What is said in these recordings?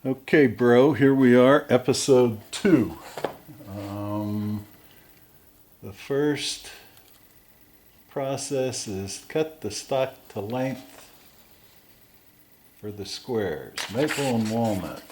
Okay, bro, here we are, episode 2. The first process is cut the stock to length for the squares, maple and walnut.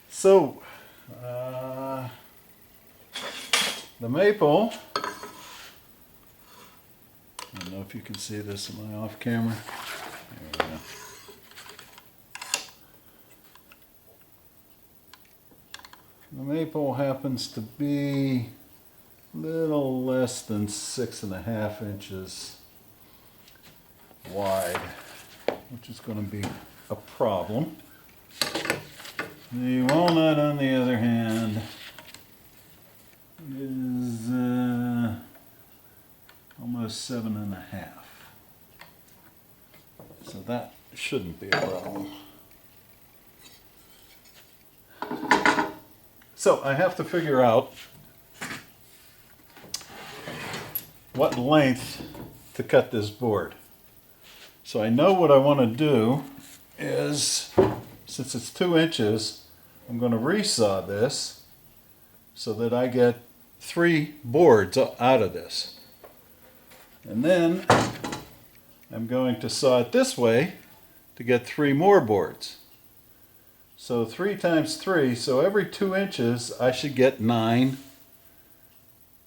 So, the maple, I don't know if you can see this, am I off camera? There we go. The maple happens to be a little less than 6.5 inches wide, which is going to be a problem. The walnut, on the other hand, is almost 7.5. So that shouldn't be a problem. So I have to figure out what length to cut this board. So I know what I want to do is, since it's 2 inches, I'm going to resaw this so that I get 3 boards out of this. And then I'm going to saw it this way to get 3 more boards. So 3 times 3, so every 2 inches I should get 9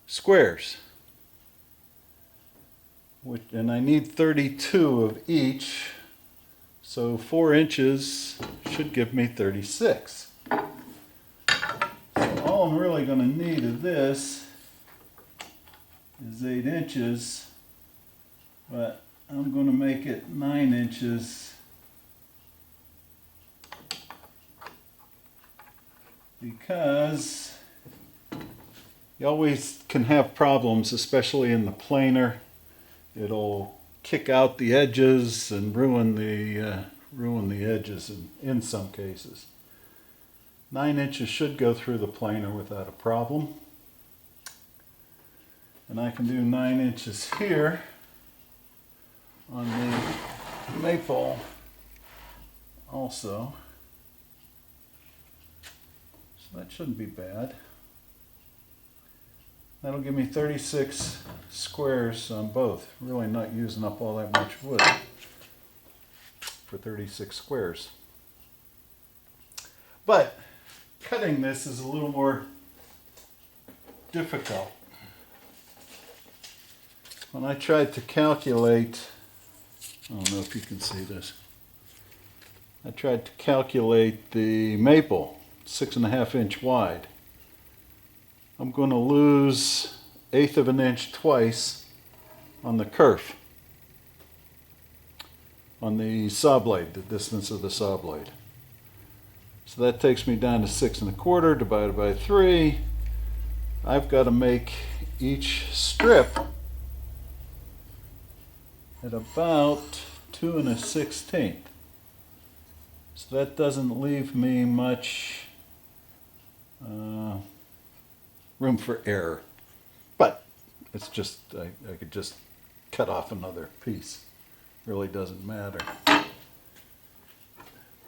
squares. And I need 32 of each, so 4 inches should give me 36. So all I'm really going to need of this is 8 inches, but I'm going to make it 9 inches because you always can have problems, especially in the planer. It'll kick out the edges and ruin the edges in some cases. 9 inches should go through the planer without a problem. And I can do 9 inches here on the maple also. So that shouldn't be bad. That'll give me 36 squares on both. Really not using up all that much wood for 36 squares. But cutting this is a little more difficult. When I tried to calculate, I don't know if you can see this. I tried to calculate the maple, 6.5 inch wide. I'm going to lose 1/8 of an inch twice on the kerf, on the saw blade, the distance of the saw blade. So that takes me down to 6 1/4 divided by 3. I've got to make each strip at about 2 1/16. So that doesn't leave me much room for error. But it's just, I could just cut off another piece. Really doesn't matter.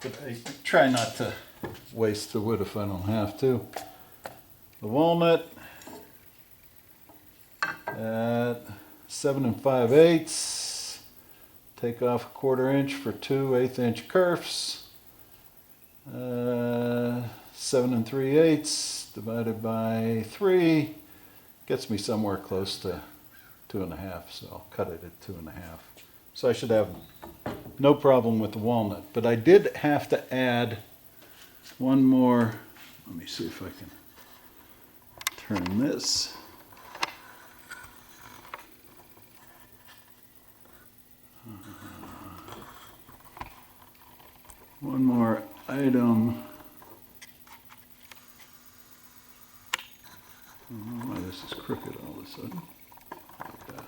But I try not to waste the wood if I don't have to. The walnut at 7 5/8. Take off 1/4 inch for 2 1/8 inch kerfs. 7 3/8 divided by 3 gets me somewhere close to 2.5, so I'll cut it at 2.5. So I should have no problem with the walnut. But I did have to add one more. Let me see if I can turn this. One more item. I don't know why this is crooked all of a sudden. Like that.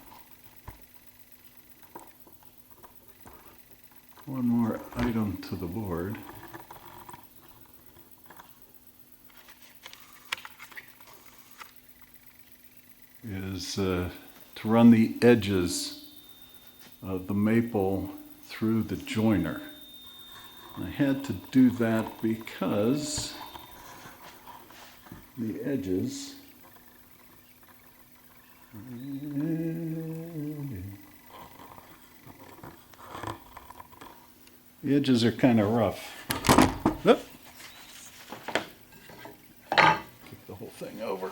One more item to the board. Is to run the edges of the maple through the joiner. I had to do that because the edges are kind of rough. Oop. Kick the whole thing over.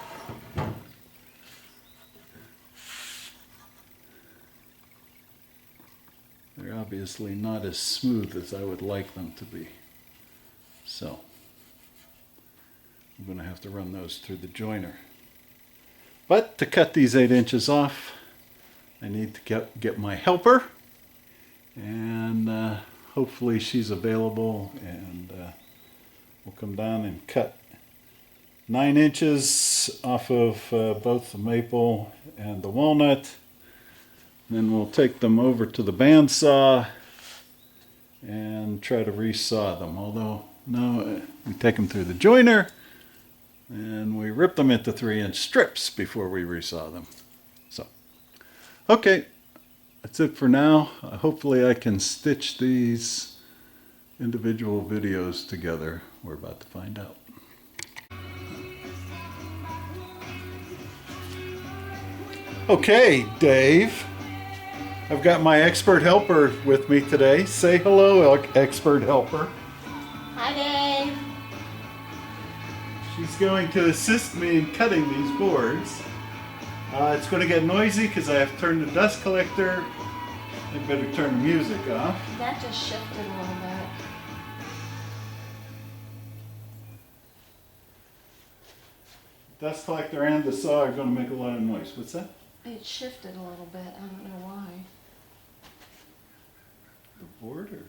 They're obviously not as smooth as I would like them to be. So I'm going to have to run those through the joiner. But to cut these 8 inches off, I need to get my helper, and hopefully she's available, and we'll come down and cut 9 inches off of both the maple and the walnut. Then we'll take them over to the bandsaw and try to resaw them. Although, no, we take them through the joiner and we rip them into 3-inch strips before we resaw them. So, okay, that's it for now. Hopefully I can stitch these individual videos together. We're about to find out. Okay, Dave. I've got my expert helper with me today. Say hello, expert helper. Hi, Dave. She's going to assist me in cutting these boards. It's going to get noisy because I have to turn the dust collector. I better turn the music off. That just shifted a little bit. Dust collector and the saw are going to make a lot of noise. What's that? It shifted a little bit. I don't know why. The board or?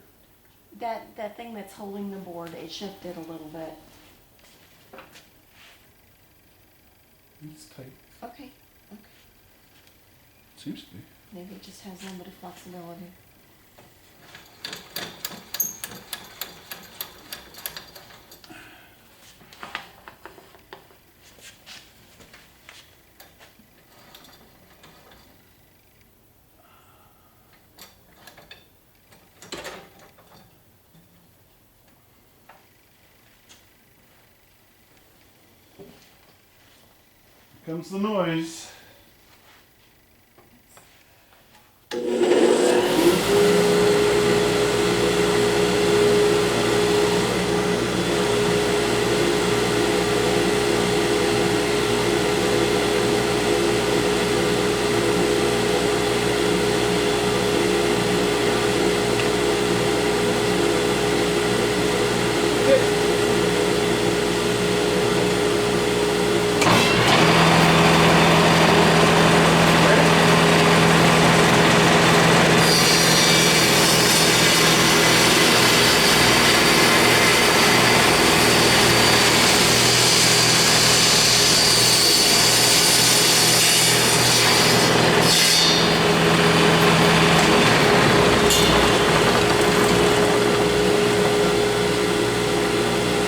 That thing that's holding the board, it shifted a little bit. It's tight. Okay. Seems to be. Maybe it just has a little bit of flexibility. Here comes the noise.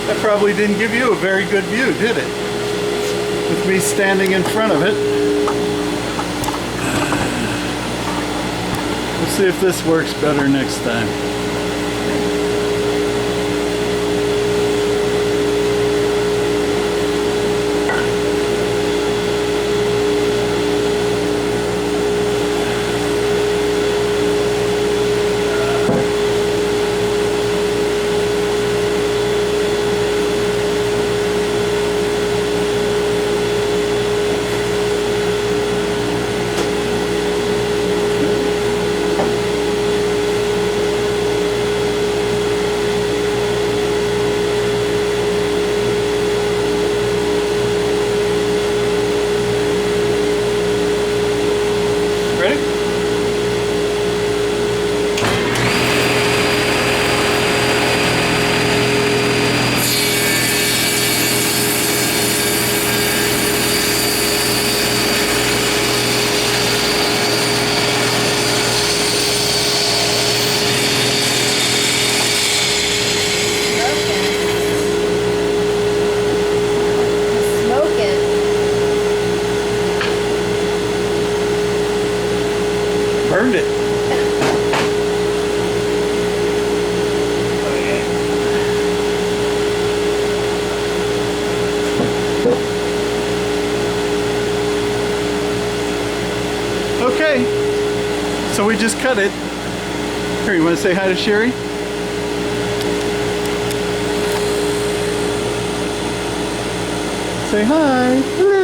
That probably didn't give you a very good view, did it? With me standing in front of it. We'll see if this works better next time. Okay, so we just cut it. Here, you want to say hi to Sherry? Say hi. Hello.